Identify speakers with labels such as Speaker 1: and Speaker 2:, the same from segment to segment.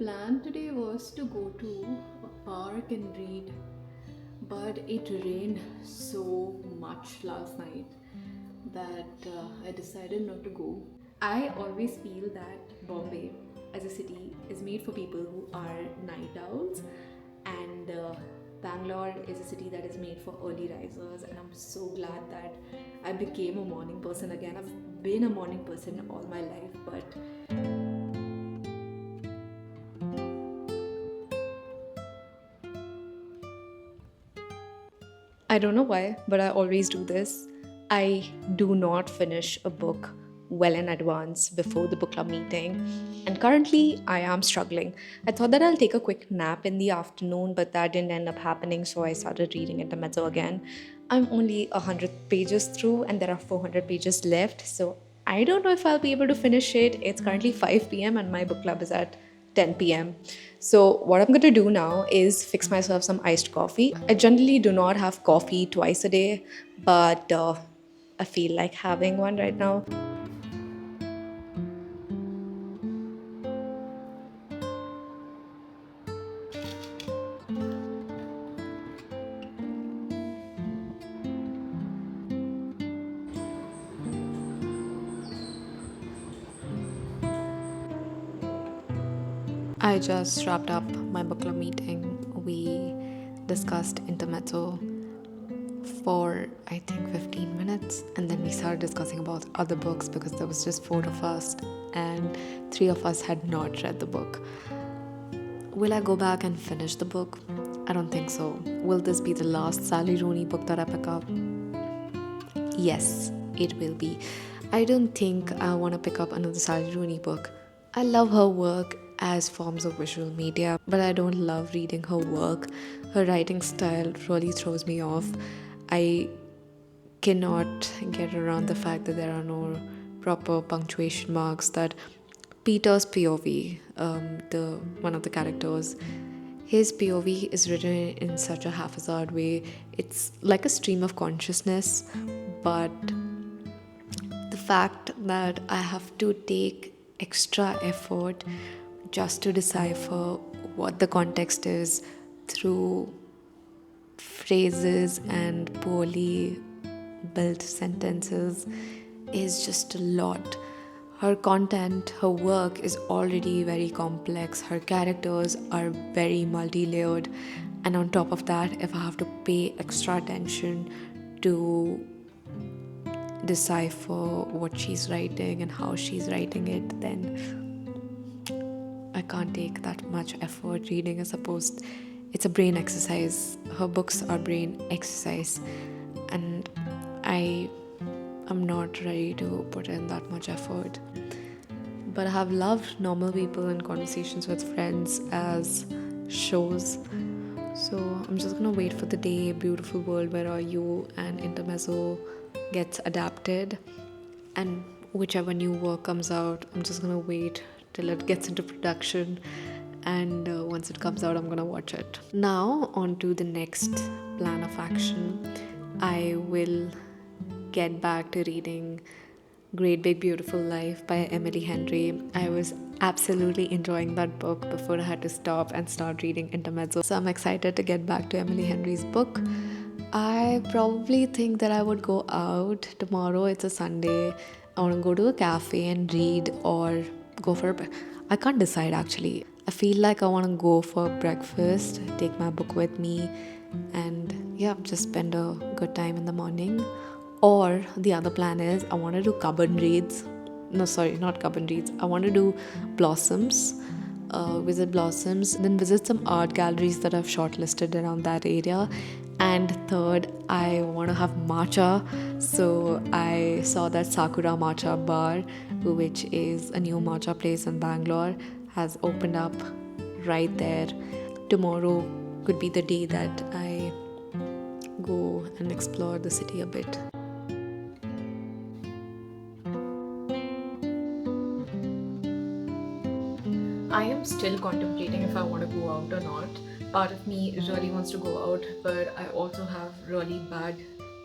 Speaker 1: plan today was to go to a park and read, but it rained so much last night that I decided not to go. I always feel that Bombay as a city is made for people who are night owls, and Bangalore is a city that is made for early risers. And I'm so glad that I became a morning person again. I've been a morning person all my life, but I don't know why, but I always do this. I do not finish a book well in advance before the book club meeting. And currently, I am struggling. I thought that I'll take a quick nap in the afternoon, but that didn't end up happening, so I started reading Intermezzo again. I'm only 100 pages through, and there are 400 pages left, so I don't know if I'll be able to finish it. It's currently 5 p.m., and my book club is at 10 p.m. So, what I'm going to do now is fix myself some iced coffee. I generally do not have coffee twice a day, but I feel like having one right now. I just wrapped up my book club meeting. We discussed Intermezzo for I think 15 minutes, and then we started discussing about other books because there was just four of us and three of us had not read the book. Will I go back and finish the book? I don't think so. Will this be the last Sally Rooney book that I pick up? Yes, it will be. I don't think I want to pick up another Sally Rooney book. I love her work as forms of visual media, but I don't love reading her work. Her writing style really throws me off. I cannot get around the fact that there are no proper punctuation marks, that Peter's POV, the one of the characters, his POV is written in such a haphazard way. It's like a stream of consciousness, but the fact that I have to take extra effort just to decipher what the context is through phrases and poorly built sentences is just a lot. Her content, her work is already very complex. Her characters are very multi layered. And on top of that, if I have to pay extra attention to decipher what she's writing and how she's writing it, then I can't take that much effort. Reading is supposed, it's a brain exercise. Her books are brain exercise, and I am not ready to put in that much effort. But I have loved Normal People and Conversations with Friends as shows. So I'm just gonna wait for the day Beautiful World, Where Are You, and Intermezzo gets adapted. And whichever new work comes out, I'm just gonna wait till it gets into production. And once it comes out, I'm gonna watch it. Now, on to the next plan of action. I will get back to reading Great Big Beautiful Life by Emily Henry. I was absolutely enjoying that book before I had to stop and start reading Intermezzo. So I'm excited to get back to Emily Henry's book. I probably think that I would go out tomorrow. It's a Sunday. I want to go to a cafe and read, or go for I can't decide actually. I feel like I want to go for breakfast, take my book with me, and yeah, just spend a good time in the morning. Or the other plan is I want to do carbon reads. No, sorry, not carbon reads. I want to do Blossoms, visit Blossoms, then visit some art galleries that I've shortlisted around that area. And third, I want to have matcha. So I saw that Sakura Matcha Bar, which is a new matcha place in Bangalore, has opened up right there. Tomorrow could be the day that I go and explore the city a bit. I am still contemplating if I want to go out or not. Part of me really wants to go out, but I also have really bad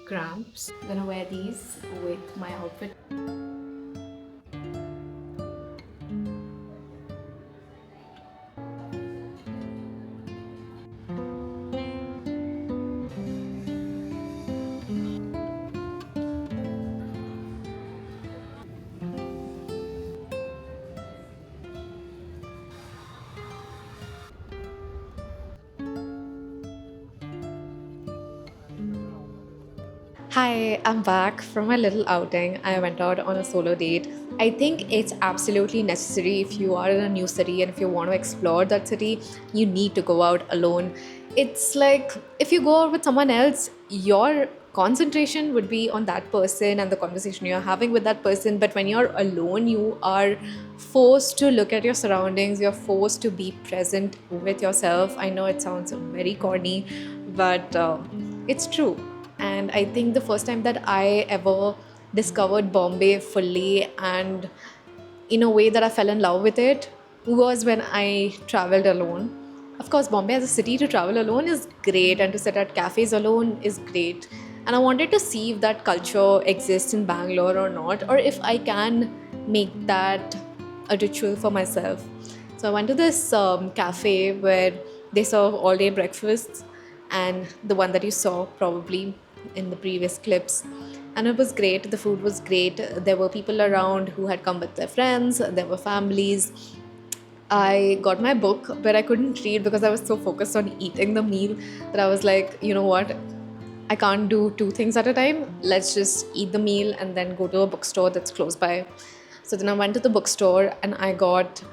Speaker 1: cramps. I'm gonna wear these with my outfit.
Speaker 2: Hi, I'm back from my little outing. I went out on a solo date. I think it's absolutely necessary if you are in a new city and if you want to explore that city, you need to go out alone. It's like if you go out with someone else, your concentration would be on that person and the conversation you're having with that person. But when you're alone, you are forced to look at your surroundings, you're forced to be present with yourself. I know it sounds very corny, but it's true. And I think the first time that I ever discovered Bombay fully and in a way that I fell in love with it was when I traveled alone. Of course, Bombay as a city to travel alone is great, and to sit at cafes alone is great. And I wanted to see if that culture exists in Bangalore or not, or if I can make that a ritual for myself. So I went to this cafe where they serve all day breakfasts, and the one that you saw probably in the previous clips. And it was great. The food was great. There were people around who had come with their friends, there were families. I got my book, but I couldn't read because I was so focused on eating the meal that I was like, you know what? I can't do two things at a time. Let's just eat the meal and then go to a bookstore that's close by. So then I went to the bookstore and I got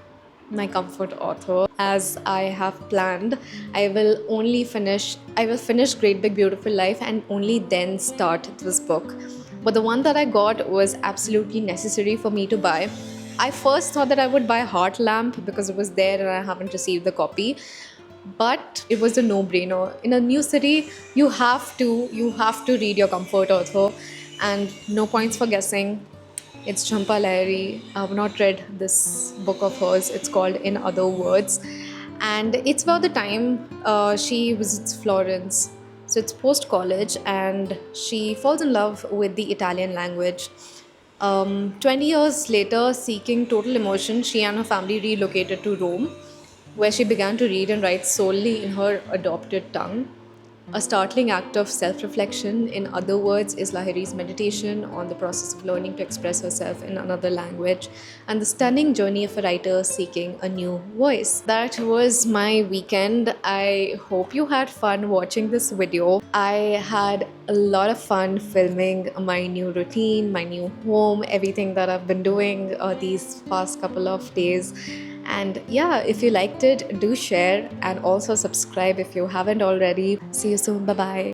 Speaker 2: my comfort author. As I have planned, I will finish Great Big Beautiful Life and only then start this book. But the one that I got was absolutely necessary for me to buy. I first thought that I would buy Heart Lamp because it was there and I haven't received the copy, but it was a no-brainer. In a new city, you have to read your comfort author, and no points for guessing. It's Champa Lahiri. I've not read this book of hers. It's called In Other Words, and it's about the time she visits Florence. So it's post college, and she falls in love with the Italian language. 20 years later, seeking total emotion, she and her family relocated to Rome, where she began to read and write solely in her adopted tongue. A startling act of self reflection, in other words, is Lahiri's meditation on the process of learning to express herself in another language and the stunning journey of a writer seeking a new voice. That was my weekend. I hope you had fun watching this video. I had a lot of fun filming my new routine, my new home, everything that I've been doing these past couple of days. And yeah, if you liked it, do share and also subscribe if you haven't already. See you soon. Bye bye.